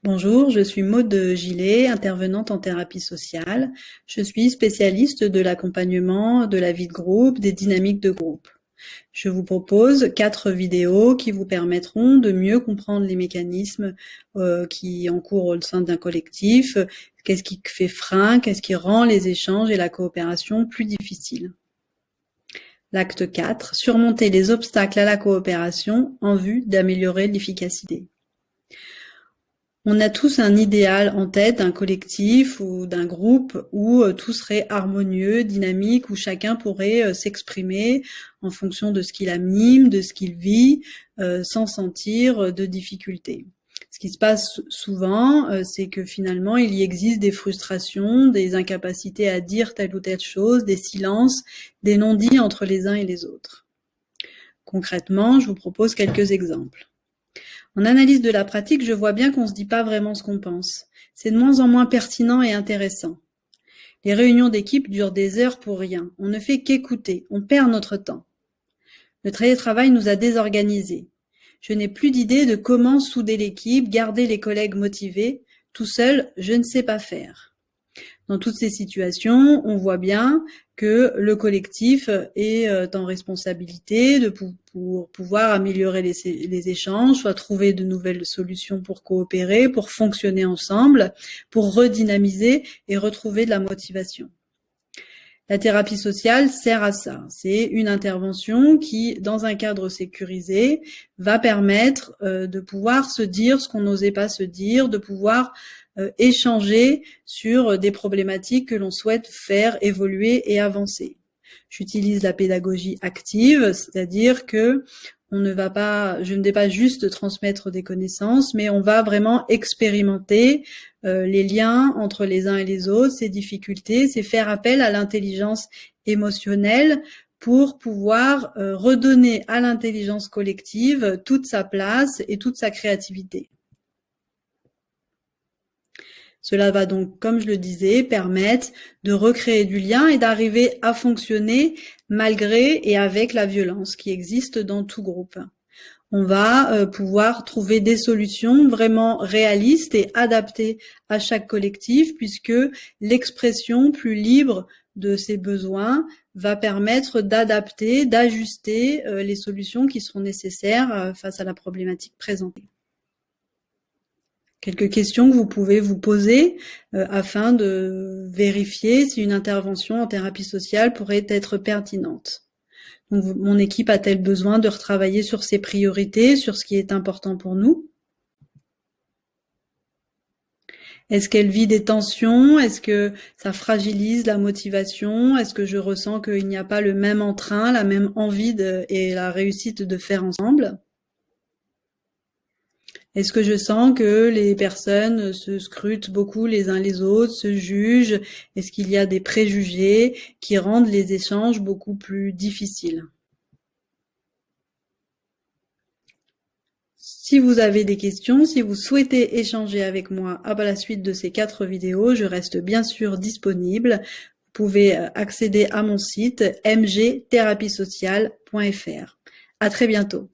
Bonjour, je suis Maude Gillet, intervenante en thérapie sociale. Je suis spécialiste de l'accompagnement de la vie de groupe, des dynamiques de groupe. Je vous propose 4 vidéos qui vous permettront de mieux comprendre les mécanismes qui encourent au sein d'un collectif, qu'est-ce qui fait frein, qu'est-ce qui rend les échanges et la coopération plus difficiles. L'acte 4, surmonter les obstacles à la coopération en vue d'améliorer l'efficacité. On a tous un idéal en tête d'un collectif ou d'un groupe où tout serait harmonieux, dynamique, où chacun pourrait s'exprimer en fonction de ce qu'il anime, de ce qu'il vit, sans sentir de difficultés. Ce qui se passe souvent, c'est que finalement, il y existe des frustrations, des incapacités à dire telle ou telle chose, des silences, des non-dits entre les uns et les autres. Concrètement, je vous propose quelques exemples. En analyse de la pratique, je vois bien qu'on ne se dit pas vraiment ce qu'on pense. C'est de moins en moins pertinent et intéressant. Les réunions d'équipe durent des heures pour rien. On ne fait qu'écouter. On perd notre temps. Le télétravail nous a désorganisés. Je n'ai plus d'idée de comment souder l'équipe, garder les collègues motivés. Tout seul, je ne sais pas faire. Dans toutes ces situations, on voit bien que le collectif est en responsabilité pour pouvoir améliorer les échanges, soit trouver de nouvelles solutions pour coopérer, pour fonctionner ensemble, pour redynamiser et retrouver de la motivation. La thérapie sociale sert à ça. C'est une intervention qui, dans un cadre sécurisé, va permettre de pouvoir se dire ce qu'on n'osait pas se dire, de pouvoir échanger sur des problématiques que l'on souhaite faire évoluer et avancer. J'utilise la pédagogie active, c'est-à-dire que je ne vais pas juste transmettre des connaissances, mais on va vraiment expérimenter les liens entre les uns et les autres, ces difficultés, c'est faire appel à l'intelligence émotionnelle pour pouvoir redonner à l'intelligence collective toute sa place et toute sa créativité. Cela va donc, comme je le disais, permettre de recréer du lien et d'arriver à fonctionner malgré et avec la violence qui existe dans tout groupe. On va pouvoir trouver des solutions vraiment réalistes et adaptées à chaque collectif, puisque l'expression plus libre de ses besoins va permettre d'adapter, d'ajuster les solutions qui seront nécessaires face à la problématique présentée. Quelques questions que vous pouvez vous poser afin de vérifier si une intervention en thérapie sociale pourrait être pertinente. Donc, mon équipe a-t-elle besoin de retravailler sur ses priorités, sur ce qui est important pour nous? Est-ce qu'elle vit des tensions? Est-ce que ça fragilise la motivation? Est-ce que je ressens qu'il n'y a pas le même entrain, la même envie et la réussite de faire ensemble? Est-ce que je sens que les personnes se scrutent beaucoup les uns les autres, se jugent? Est-ce qu'il y a des préjugés qui rendent les échanges beaucoup plus difficiles? Si vous avez des questions, si vous souhaitez échanger avec moi à la suite de ces 4 vidéos, je reste bien sûr disponible. Vous pouvez accéder à mon site mgtherapiesociale.fr. À très bientôt.